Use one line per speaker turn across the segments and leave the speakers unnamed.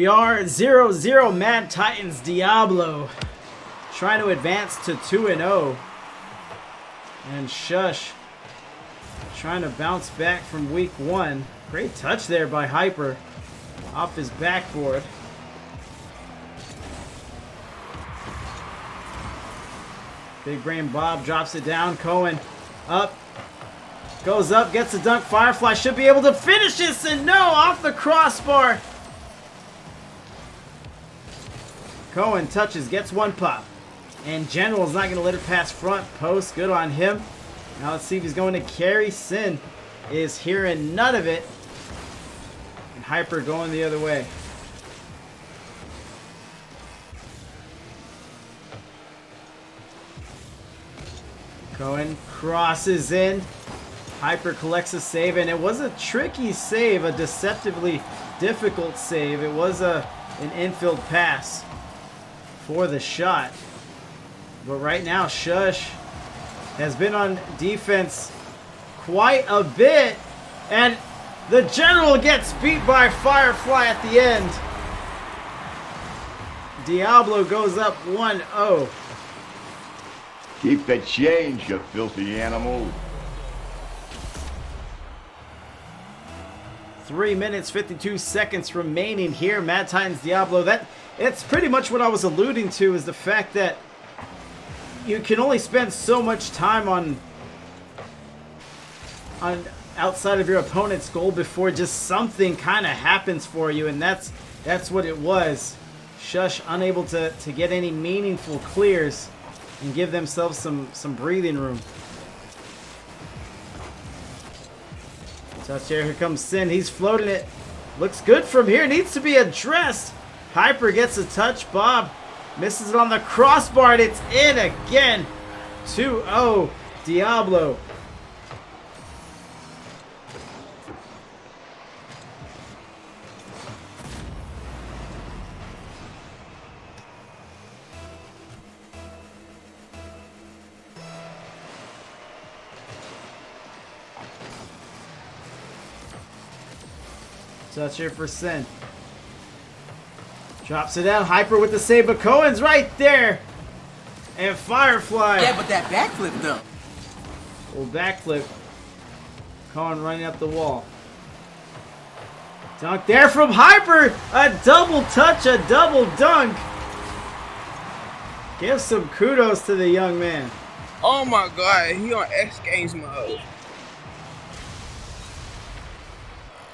we are 0-0 Mad Titans Diablo. Trying to advance to 2-0. And Shush trying to bounce back from week 1. Great touch there by Hyper off his backboard. Big Brain Bob drops it down. Cohen up. Goes up, gets the dunk. Firefly should be able to finish this, and no, off the crossbar. Cohen touches, gets one pop. And General's not going to let it pass front post. Good on him. Now let's see if he's going to carry. Sin is hearing none of it. And Hyper going the other way. Cohen crosses in. Hyper collects a save, and it was a tricky save, a deceptively difficult save. It was an infield pass for the shot. But right now, Shush has been on defense quite a bit, and the General gets beat by Firefly at the end. Diablo goes up 1-0.
Keep the change, you filthy animal.
3 minutes, 52 seconds remaining here. Mad Titans Diablo. It's pretty much what I was alluding to, is the fact that you can only spend so much time on outside of your opponent's goal before just something kind of happens for you, and that's what it was. Shush unable to get any meaningful clears and give themselves some breathing room. Touch here comes Sin. He's floating it. Looks good from here. Needs to be addressed. Hyper gets a touch. Bob misses it on the crossbar, and it's in again. 2-0 Diablo. Touch here for Sin. Drops it down. Hyper with the save, but Cohen's right there. And Firefly.
Yeah, but that backflip though.
Little backflip. Cohen running up the wall. Dunk there from Hyper. A double touch, a double dunk. Give some kudos to the young man.
Oh my god, he on X Games mode.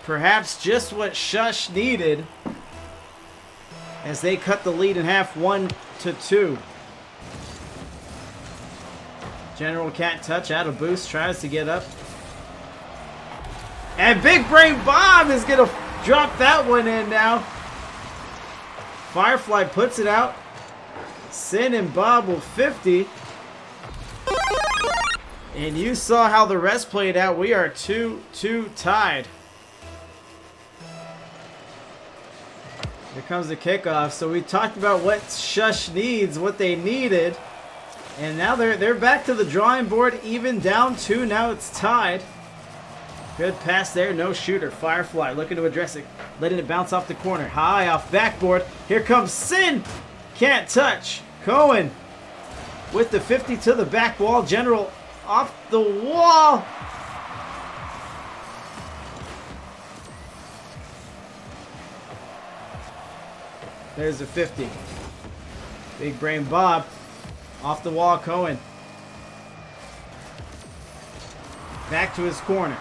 Perhaps just what Shush needed as they cut the lead in half, 1-2. General can't touch, out of boost, tries to get up. And Big Brain Bob is going to drop that one in now. Firefly puts it out. Sin and Bob will 50. And you saw how the rest played out. We are 2-2 tied. Here comes the kickoff. So we talked about what Shush needs, what they needed. And now they're back to the drawing board, even down 2. Now it's tied. Good pass there, no shooter. Firefly looking to address it, letting it bounce off the corner. High off backboard. Here comes Sin. Can't touch. Cohen with the 50 to the back wall. General off the wall. There's the 50. Big Brain Bob. Off the wall, Cohen. Back to his corner.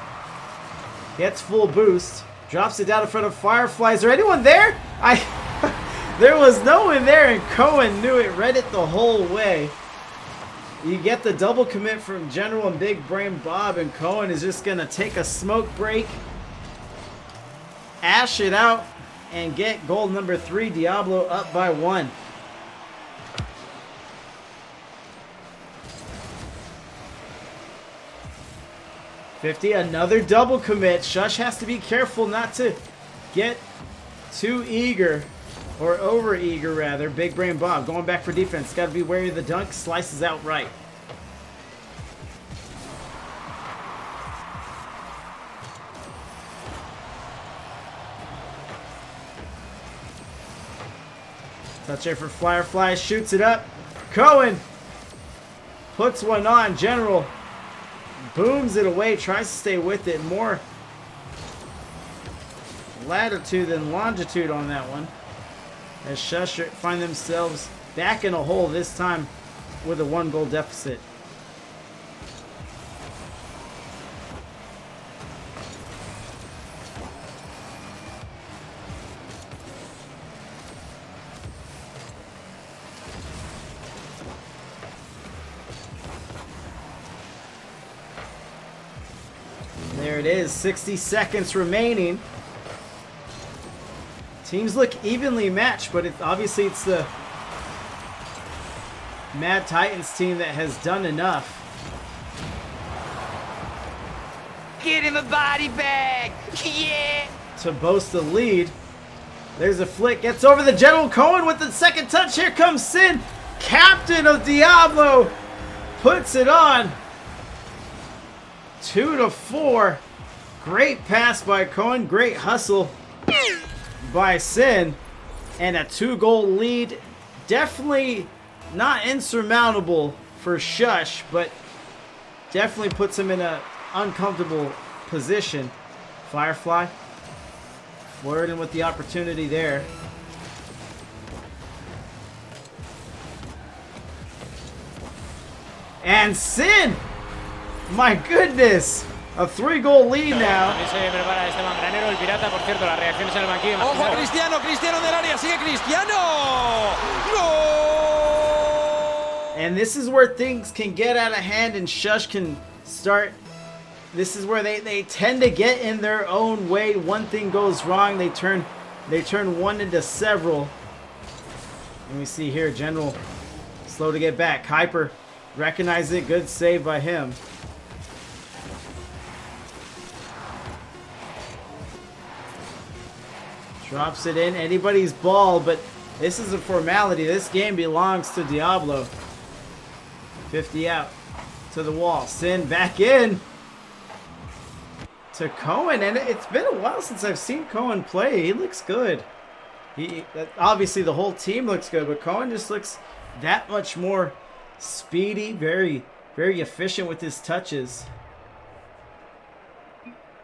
Gets full boost. Drops it down in front of Firefly. Is there anyone there? There was no one there, and Cohen knew it. Read it the whole way. You get the double commit from General and Big Brain Bob, and Cohen is just going to take a smoke break. Ash it out. And get goal number 3. Diablo up by 1. Another double commit. Shush has to be careful not to get too eager, or over eager rather. Big Brain Bob going back for defense. Got to be wary of the dunk. Slices out right. Touch there for Firefly, shoots it up. Cohen puts one on. General booms it away, tries to stay with it. More latitude than longitude on that one. As Shush find themselves back in a hole, this time with a 1-goal deficit. There it is, 60 seconds remaining. Teams look evenly matched, but obviously it's the Mad Titans team that has done enough.
Get him a body bag! Yeah!
To boast the lead. There's a flick, gets over the General. Cohen with the second touch. Here comes Sin, captain of Diablo, puts it on. 2-4. Great pass by Cohen, great hustle by Sin, and a 2-goal lead. Definitely not insurmountable for Shush, but definitely puts him in an uncomfortable position. Firefly flirting with the opportunity there. And Sin! My goodness! A 3-goal lead now.
Ojo, Cristiano, Cristiano del área, sigue Cristiano. ¡Gol!
And this is where things can get out of hand and Shush can start. This is where they tend to get in their own way. One thing goes wrong, they turn one into several. And we see here General slow to get back. Hyper recognizes it, good save by him. Drops it in, anybody's ball, but this is a formality. This game belongs to Diablo. 50 out to the wall. Sin back in to Cohen, and it's been a while since I've seen Cohen play. He looks good. Obviously the whole team looks good, but Cohen just looks that much more speedy, very, very efficient with his touches.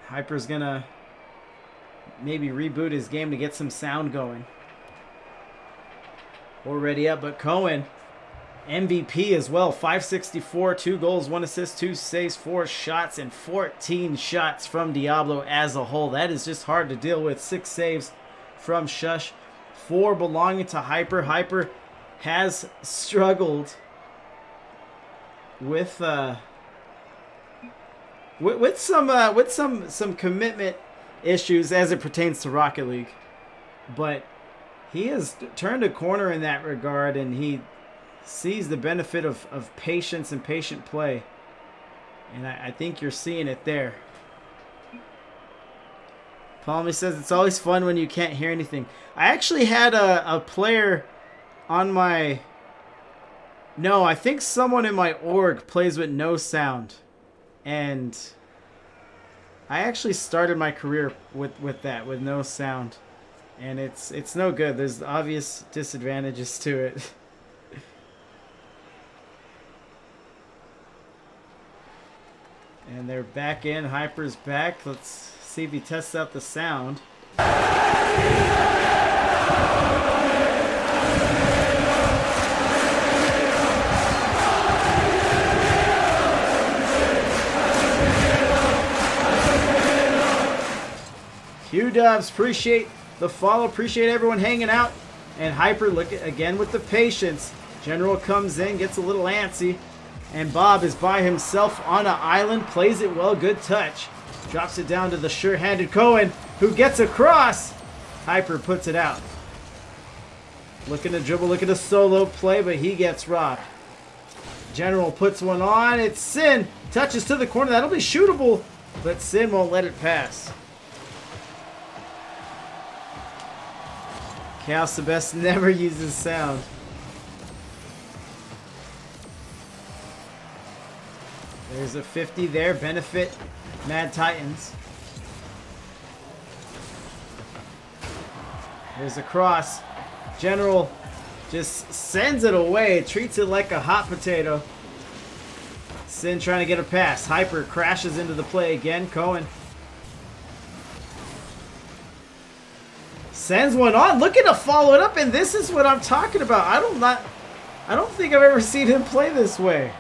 Hyper's gonna maybe reboot his game to get some sound going. Already up, but Cohen, MVP as well. 564, 2 goals, 1 assist, 2 saves, 4 shots, and 14 shots from Diablo as a whole. That is just hard to deal with. 6 saves from Shush, 4 belonging to Hyper. Hyper has struggled with some commitment issues as it pertains to Rocket League, but he has turned a corner in that regard, and he sees the benefit of patience and patient play, and I think you're seeing it there. Palmy says it's always fun when you can't hear anything. I actually had a player on my... No, I think someone in my org plays with no sound, and I actually started my career with that, with no sound, and it's no good. There's obvious disadvantages to it. And they're back in. Hyper's back. Let's see if he tests out the sound. Q-Dubs, appreciate the follow, appreciate everyone hanging out. And Hyper, look again with the patience. General comes in, gets a little antsy, and Bob is by himself on an island, plays it well, good touch. Drops it down to the sure-handed Cohen, who gets across. Hyper puts it out. Looking to dribble, looking to solo play, but he gets robbed. General puts one on, it's Sin, touches to the corner, that'll be shootable, but Sin won't let it pass. Chaos the Best never uses sound. There's a 50 there. Benefit Mad Titans. There's a cross. General just sends it away, treats it like a hot potato. Sin trying to get a pass. Hyper crashes into the play again. Cohen sends one on, looking to follow it up, and this is what I'm talking about. I don't think I've ever seen him play this way.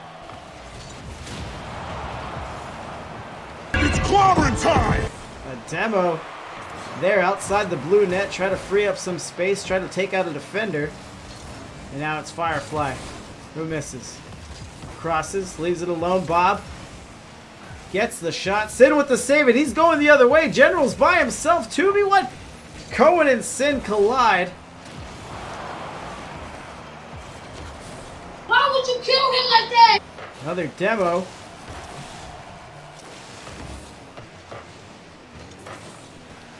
It's clobbering time!
A demo there outside the blue net, try to free up some space, try to take out a defender. And now it's Firefly, who misses. Crosses, leaves it alone. Bob gets the shot. Sin with the save, and he's going the other way. General's by himself, 2v1. Cohen and Sin collide.
Why would you kill him like that?
Another demo.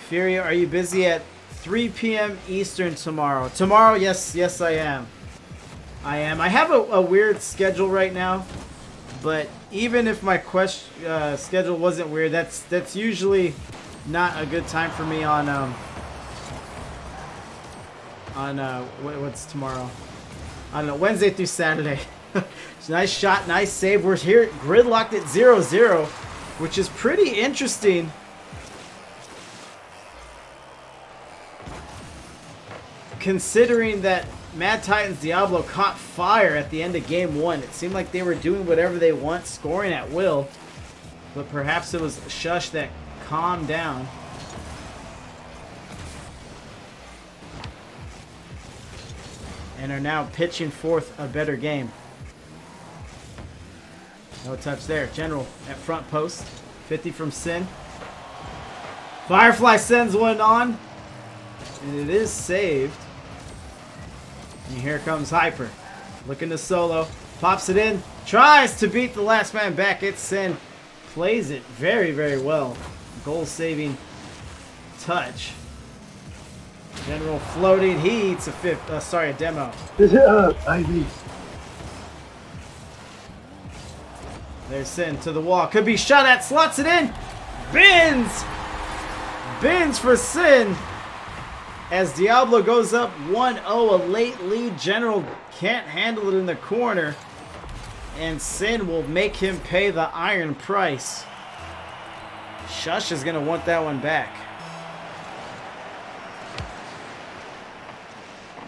Fury, are you busy at 3 p.m. Eastern tomorrow? Tomorrow, yes, I am. I have a weird schedule right now, but even if my schedule wasn't weird, that's usually not a good time for me on what's tomorrow? I don't know, Wednesday through Saturday. Nice shot, nice save. We're here gridlocked at 0-0, which is pretty interesting. Considering that Mad Titans Diablo caught fire at the end of game 1. It seemed like they were doing whatever they want, scoring at will. But perhaps it was Shush that calmed down. And are now pitching forth a better game. No touch there. General at front post. 50 from Sin. Firefly sends one on. And it is saved. And here comes Hyper. Looking to solo. Pops it in. Tries to beat the last man back. It's Sin. Plays it very, very well. Goal-saving touch. General floating. He eats a demo.
Ivy.
There's Sin to the wall. Could be shot at. Slots it in. Bins. Bins for Sin. As Diablo goes up 1-0, a late lead. General can't handle it in the corner. And Sin will make him pay the iron price. Shush is going to want that one back.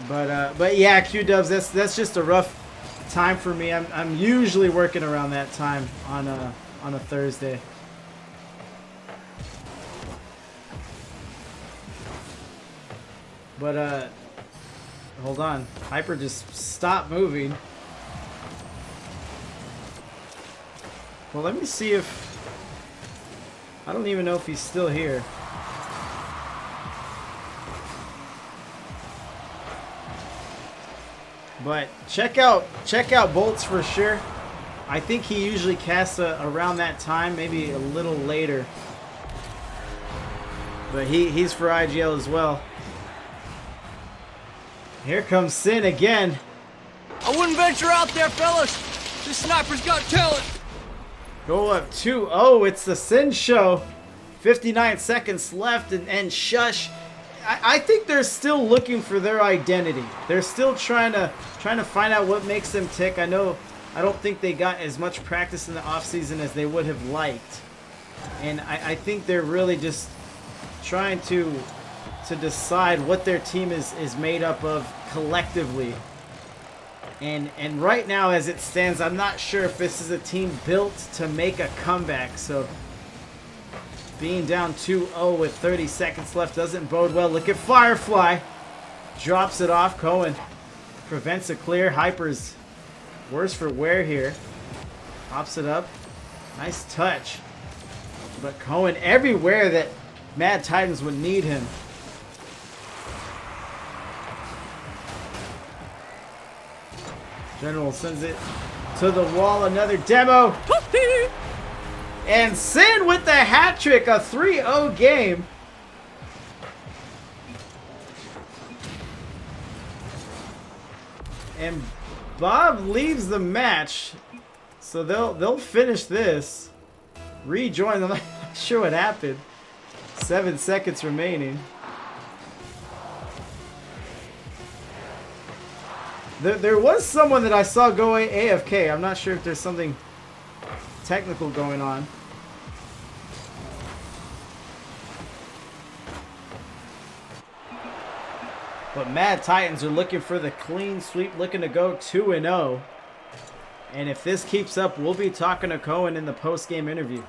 But yeah, Q-Dubs, that's just a rough time for me. I'm usually working around that time on a Thursday. But hold on. Hyper just stopped moving. Well, let me see if... I don't even know if he's still here. But check out Bolts for sure. I think he usually casts around that time, maybe a little later. But he's for IGL as well. Here comes Sin again.
I wouldn't venture out there, fellas. This sniper's got talent.
Go up 2-0. It's the Sin show. 59 seconds left, and Shush. I think they're still looking for their identity. They're still trying to find out what makes them tick. I don't think they got as much practice in the offseason as they would have liked. And I think they're really just trying to decide what their team is made up of collectively. And right now, as it stands, I'm not sure if this is a team built to make a comeback. So being down 2-0 with 30 seconds left doesn't bode well. Look at Firefly. Drops it off. Cohen prevents a clear. Hyper's worse for wear here. Pops it up. Nice touch. But Cohen everywhere that Mad Titans would need him. General sends it to the wall. Another demo. And Sin with the hat trick. A 3-0 game. And Bob leaves the match. So they'll finish this. Rejoin. I'm not sure what happened. 7 seconds remaining. There was someone that I saw go AFK. I'm not sure if there's something technical going on. But Mad Titans are looking for the clean sweep, looking to go 2-0. And if this keeps up, we'll be talking to Cohen in the post-game interview.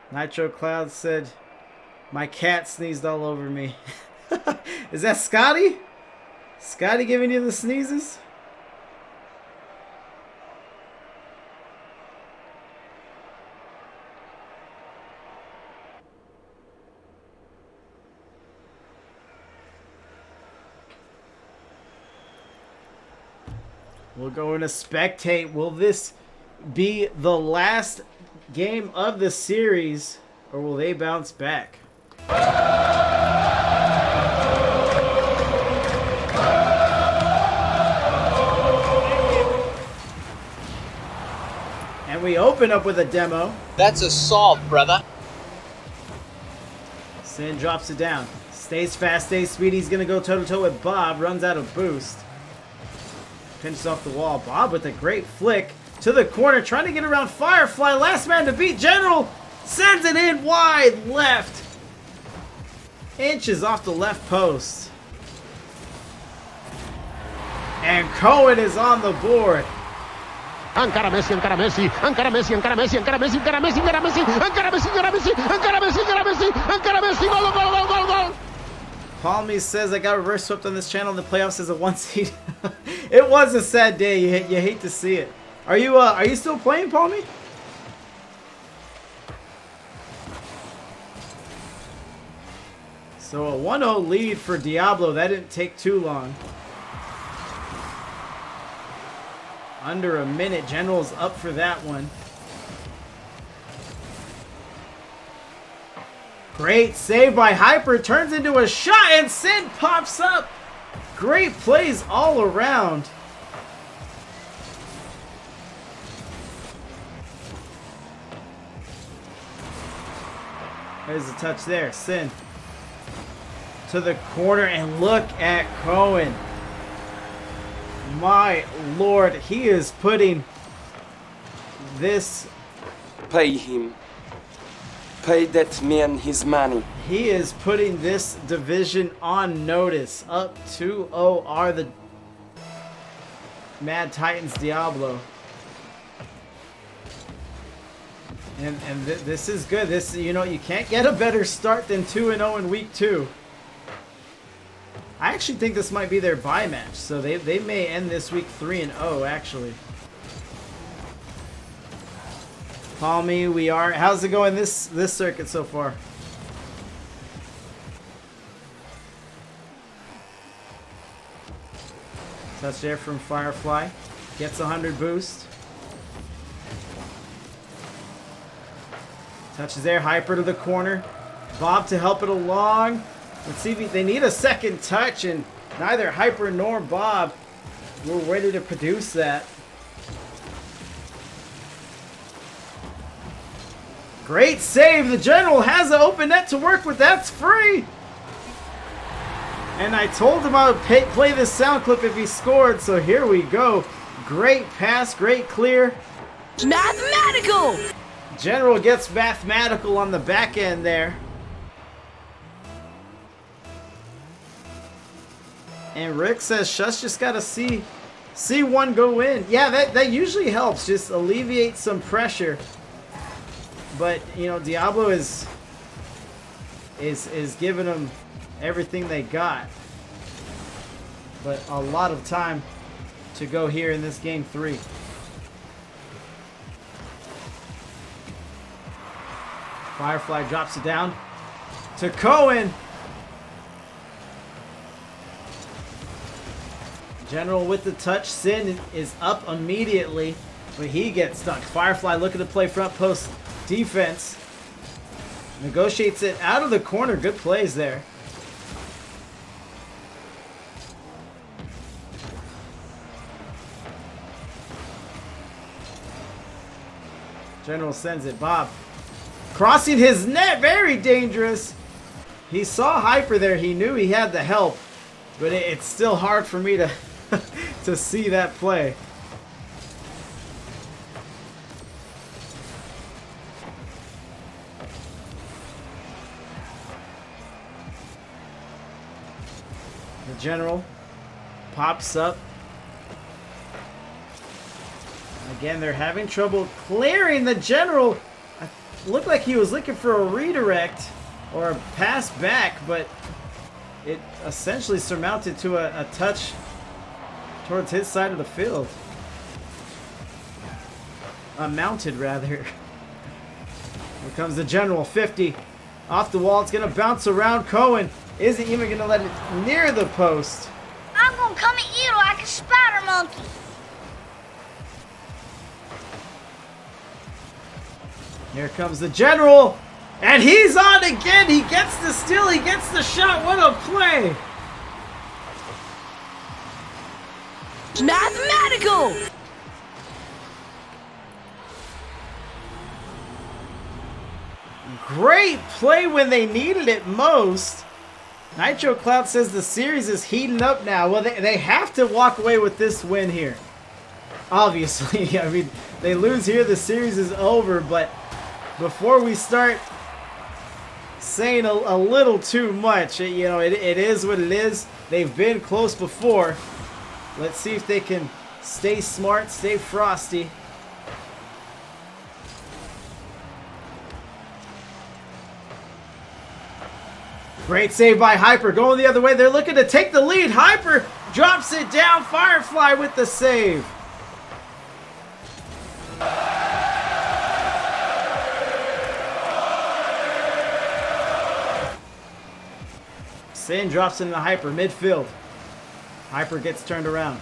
Nitro Cloud said, "My cat sneezed all over me." Is that Scotty? Scotty giving you the sneezes? We're going to spectate. Will this be the last game of the series, or will they bounce back? And we open up with a demo.
That's assault, brother.
Sin drops it down. Stays fast, stays speedy. He's going to go toe-to-toe with Bob. Runs out of boost. Pinches off the wall. Bob with a great flick to the corner. Trying to get around Firefly. Last man to beat. General sends it in wide left. Inches off the left post. And Cohen is on the board.
Encara Messi, encara Messi, encara Messi, encara Messi, encara Messi, encara Messi, encara Messi, encara Messi, encara Messi, encara Messi, encara Messi, encara Messi, gol, gol, gol, gol, gol.
Palmy says, "I got reverse swept on this channel in the playoffs as a 1 seed." It was a sad day. You hate to see it. Are you still playing, Palmy? So a 1-0 lead for Diablo. That didn't take too long. Under a minute. General's up for that one. Great save by Hyper. Turns into a shot and Sin pops up. Great plays all around. There's a touch there. Sin to the corner, and look at Cohen. My lord, he is putting this...
Pay him. Pay that man his money.
He is putting this division on notice. Up 2-0 are the Mad Titans Diablo. And this is good. This, you know, you can't get a better start than 2-0 in week 2. I actually think this might be their bye match, so they may end this week 3-0 actually. Palmy, we are. How's it going this circuit so far? Touch there from Firefly. Gets 100 boost. Touches there. Hyper to the corner. Bob to help it along. Let's see if they need a second touch, and neither Hyper nor Bob were ready to produce that. Great save. The General has an open net to work with. That's free. And I told him I would play this sound clip if he scored, so here we go. Great pass, great clear.
Mathematical!
General gets mathematical on the back end there. And Rick says Shush just gotta see one go in. Yeah, that usually helps. Just alleviate some pressure. But you know, Diablo is giving them everything they got. But a lot of time to go here in this game 3. Firefly drops it down to Cohen. General with the touch. Sin is up immediately, but he gets stuck. Firefly looking to play front post defense. Negotiates it out of the corner. Good plays there. General sends it. Bob crossing his net. Very dangerous. He saw Hyper there. He knew he had the help, but it's still hard for me to to see that play. The general pops up. Again, they're having trouble clearing the general. It looked like he was looking for a redirect or a pass back, but it essentially surmounted to a touch towards his side of the field. Mounted, rather. Here comes the general, 50. Off the wall, it's going to bounce around. Cohen isn't even going to let it near the post.
I'm gonna come at you like a spider monkey.
Here comes the general, and he's on again. He gets the steal, he gets the shot. What a play!
Mathematical!
Great play when they needed it most. Nitro Cloud says the series is heating up now. Well, they have to walk away with this win here. Obviously, I mean, they lose here, the series is over, but before we start saying a little too much, you know, it is what it is. They've been close before. Let's see if they can stay smart, stay frosty. Great save by Hyper, going the other way. They're looking to take the lead. Hyper drops it down. Firefly with the save. Sin drops into Hyper, midfield. Hyper gets turned around.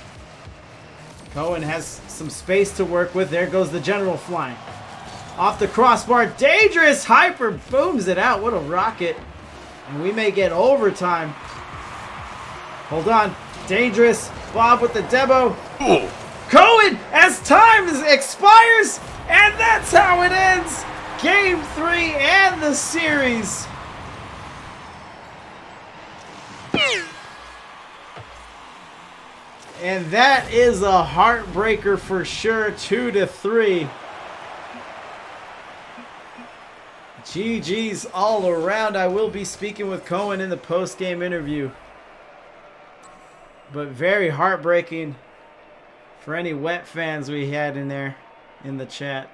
Cohen has some space to work with. There goes the general flying. Off the crossbar, dangerous. Hyper booms it out. What a rocket. And we may get overtime. Hold on. Dangerous. Bob with the demo. Ooh. Cohen, as time expires, and that's how it ends. Game 3 and the series. And that is a heartbreaker for sure. 2-3. GG's all around. I will be speaking with Cohen in the post-game interview. But very heartbreaking for any Wet fans we had in there in the chat.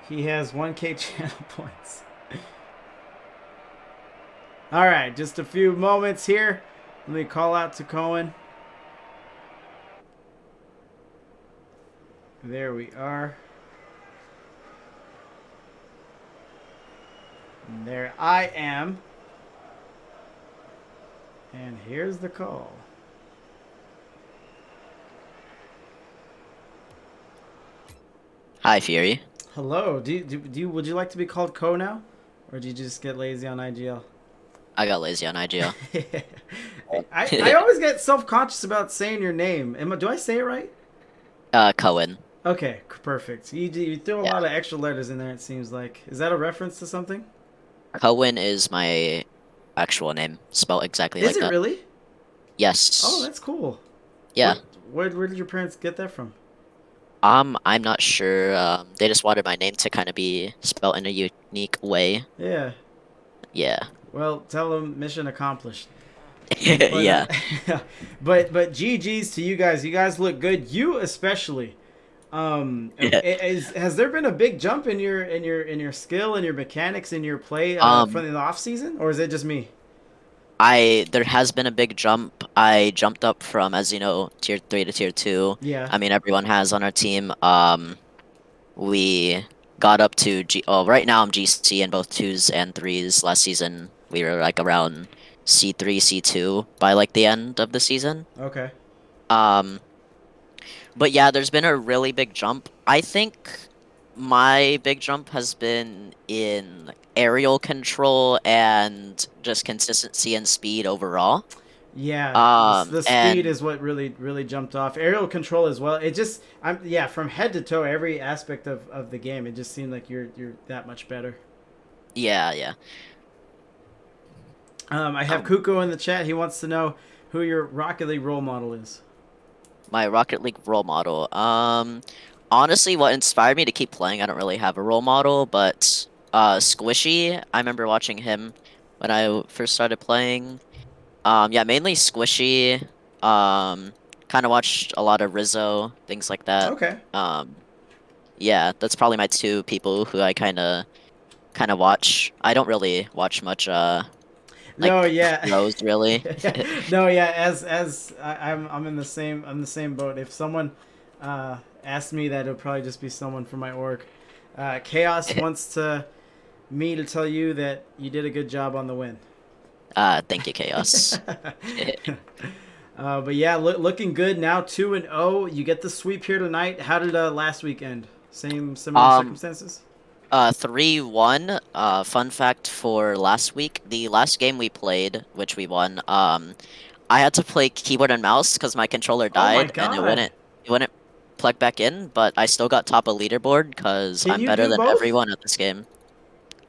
He has 1K channel points. Alright, just a few moments here. Let me call out to Cohen. There we are. And there I am. And here's the call.
Hi, Fury.
Hello. Would you like to be called Co now? Or did you just get lazy on IGL?
I got lazy on IGL.
I always get self-conscious about saying your name. Do I say it right?
Cohen.
Okay, perfect. You throw a lot of extra letters in there, it seems like. Is that a reference to something?
Cohen is my actual name, spelled exactly like that.
Is it really?
Yes.
Oh, that's cool.
Yeah.
Where did your parents get that from?
I'm not sure. They just wanted my name to kind of be spelled in a unique way.
Yeah.
Yeah.
Well, tell them mission accomplished.
Yeah.
But GG's to you guys. You guys look good. You especially. Has there been a big jump in your skill and your mechanics in your play from the off season, or is it just me?
there has been a big jump. I jumped up from, as you know, tier 3 to tier 2.
Yeah.
I mean, everyone has on our team. We got up to right now I'm GC in both 2s and 3s. Last season we were like around C3, C2 by like the end of the season.
Okay.
Um, but yeah, there's been a really big jump. I think my big jump has been in aerial control and just consistency and speed overall.
Yeah, the speed
And
is what really jumped off. Aerial control as well. It just, yeah, from head to toe, every aspect of the game, it just seemed like you're that much better.
yeah.
I have Kuko in the chat. He wants to know who your Rocket League role model is.
My Rocket League role model. Honestly, what inspired me to keep playing, I don't really have a role model, but Squishy, I remember watching him when I first started playing. Yeah, mainly Squishy. Kind of watched a lot of Rizzo, things like that.
Okay.
Yeah, that's probably my two people who I kind of watch. I don't really watch much
No, yeah.
pros really.
No, yeah. I'm in the same boat. If someone asked me that, it'll probably just be someone from my org. Chaos wants me to tell you that you did a good job on the win.
Thank you, Chaos.
But yeah, looking good now. 2-0. You get the sweep here tonight. How did last week end? Similar circumstances.
3-1. Fun fact for last week, the last game we played, which we won. I had to play keyboard and mouse because my controller died and it wouldn't plug back in. But I still got top of leaderboard because I'm better than everyone at this game.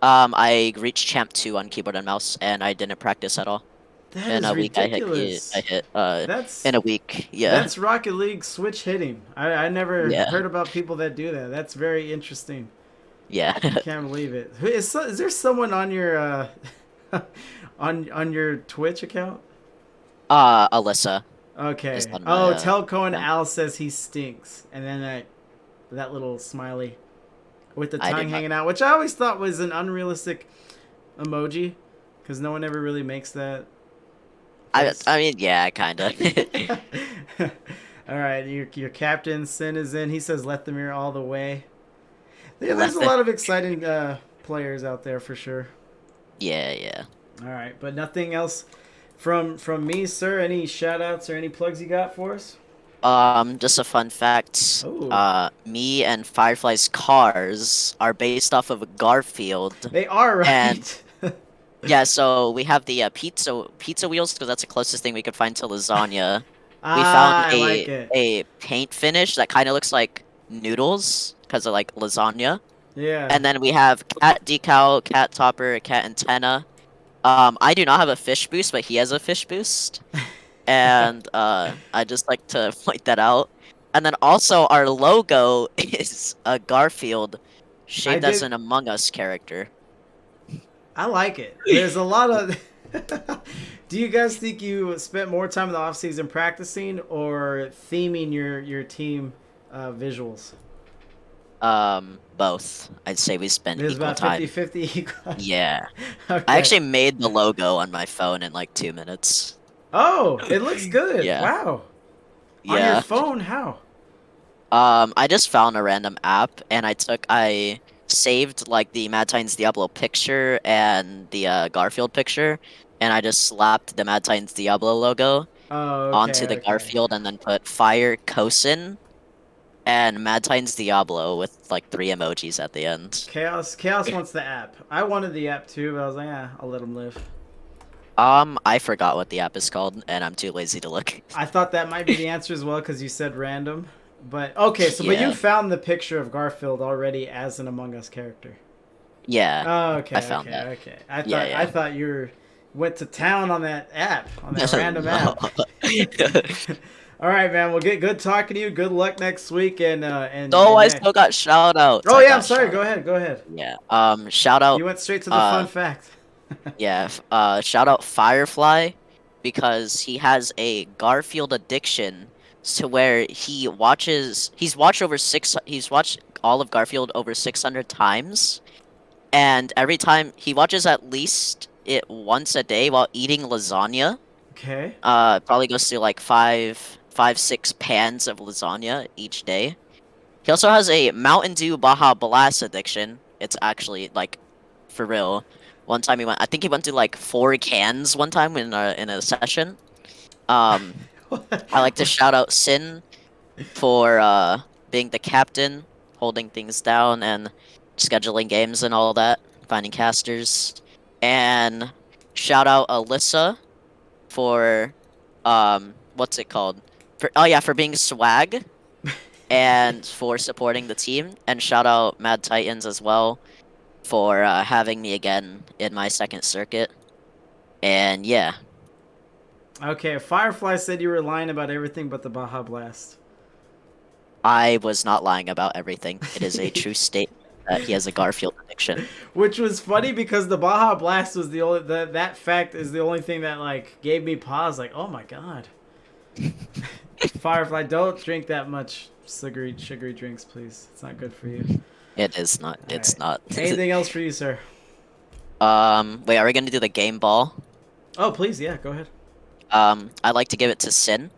I reached champ 2 on keyboard and mouse, and I didn't practice at all.
That
in
is
a week,
ridiculous.
I hit. In a week, yeah.
That's Rocket League switch hitting. I never heard about people that do that. That's very interesting.
Yeah.
I can't believe it. Is there someone on your on your Twitch account?
Alyssa.
Okay. Telco and Al says he stinks, and then that little smiley with the tongue hanging out, which I always thought was an unrealistic emoji, because no one ever really makes that.
I mean, yeah, kind of.
All right, your captain Sin is in. He says, "Let the mirror all the way." Yeah, there's a lot of exciting players out there for sure.
Yeah.
All right, but nothing else from me, sir. Any shout outs or any plugs you got for us?
Just a fun fact. Me and Firefly's cars are based off of Garfield.
They are, right?
And yeah, so we have the pizza wheels because that's the closest thing we could find to lasagna. We found a paint finish that kind of looks like noodles because of like lasagna.
Yeah.
And then we have cat decal, cat topper, cat antenna. I do not have a fish boost, but he has a fish boost. And I just like to point that out. And then also our logo is a Garfield shaped as an Among Us character.
I like it. There's a lot of... Do you guys think you spent more time in the off season practicing or theming your team visuals?
Both. I'd say we spent equal
about
time.
50-50 equal.
Yeah.
Okay.
I actually made the logo on my phone in like 2 minutes.
Oh, it looks good.
Yeah.
Wow.
Yeah.
On your phone? How?
I just found a random app and I saved like the Mad Titans Diablo picture and the Garfield picture, and I just slapped the Mad Titans Diablo logo onto the Garfield and then put Fire Cosin and Mad Titans Diablo with like 3 emojis at the end.
Chaos wants the app. I wanted the app too, but I was like, I'll let him live.
I forgot what the app is called, and I'm too lazy to look.
I thought that might be the answer as well because you said random. But okay, but you found the picture of Garfield already as an Among Us character.
Yeah.
Oh, okay.
I found that.
Okay. I thought you went to town on that app, on that random app. All right, man. Well, good talking to you. Good luck next week,
I still got shout outs.
Oh yeah, I'm sorry. Go ahead.
Yeah. Shout out.
You went straight to the fun fact.
Yeah. Shout out Firefly, because he has a Garfield addiction to where he's watched all of Garfield over 600 times, and every time he watches at least it once a day while eating lasagna.
Okay.
Probably goes through like 6 pans of lasagna each day. He also has a Mountain Dew Baja Blast addiction. It's actually like for real. One time I think he went through like 4 cans one time in a session. I like to shout out Sin for being the captain, holding things down, and scheduling games and all that, finding casters. And shout out Alyssa for what's it called? For being swag and for supporting the team. And shout out Mad Titans as well for having me again in my second circuit. And yeah.
Okay, Firefly said you were lying about everything but the Baja Blast.
I was not lying about everything. It is a true statement that he has a Garfield addiction.
Which was funny because the Baja Blast was the only that fact is the only thing that like gave me pause. Like, oh my god. Firefly, don't drink that much sugary drinks, please. It's not good for you.
It is not. It's not.
Anything else for you, sir?
Wait, are we gonna do the game ball?
Oh, please, yeah, go ahead.
I'd like to give it to Sin.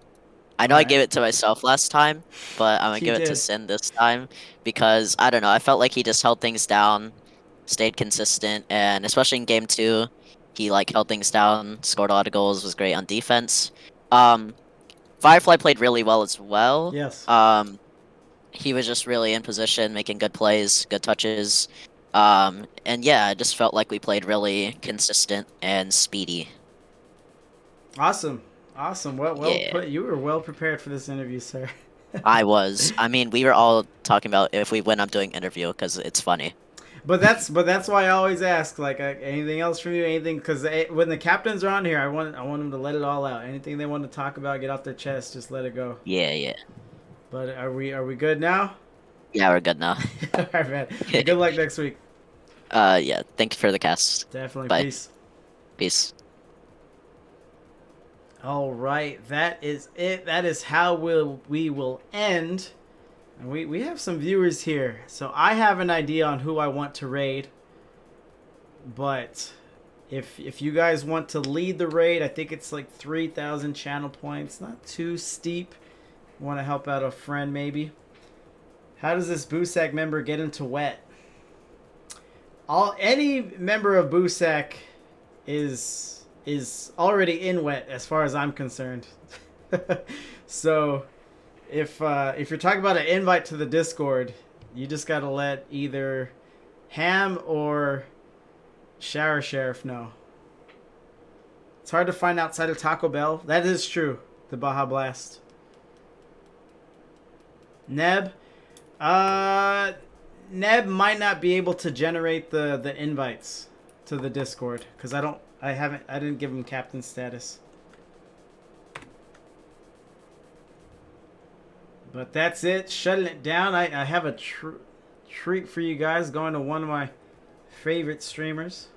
I know I gave it to myself last time, but I'm gonna give it to Sin this time because I don't know. I felt like he just held things down, stayed consistent, and especially in game 2, he like held things down, scored a lot of goals, was great on defense. Firefly played really well as well.
Yes.
He was just really in position, making good plays, good touches. And yeah, I just felt like we played really consistent and speedy.
Awesome. Well
Yeah.
put. You were well prepared for this interview, sir.
I was. I mean, we were all talking about if we win, I'm doing interview because it's funny.
But that's why I always ask, like, anything else from you, anything, because when the captains are on here, I want them to let it all out. Anything they want to talk about, get off their chest, just let it go.
Yeah.
But are we good now?
Yeah, we're good now.
All right, man. Good luck next week.
Yeah. Thank you for the cast.
Definitely.
Bye.
Peace. All right, that is it. That is how we will end. And we have some viewers here. So I have an idea on who I want to raid. But if you guys want to lead the raid, I think it's like 3,000 channel points. Not too steep. Want to help out a friend maybe. How does this Busak member get into wet? Any member of Busak is already in wet as far as I'm concerned. So if you're talking about an invite to the Discord, you just gotta let either Ham or Shower Sheriff know. It's hard to find outside of Taco Bell. That is true. The Baja Blast. Neb might not be able to generate the invites to the Discord because I didn't give him captain status. But that's it. Shutting it down. I have a treat for you guys. Going to one of my favorite streamers.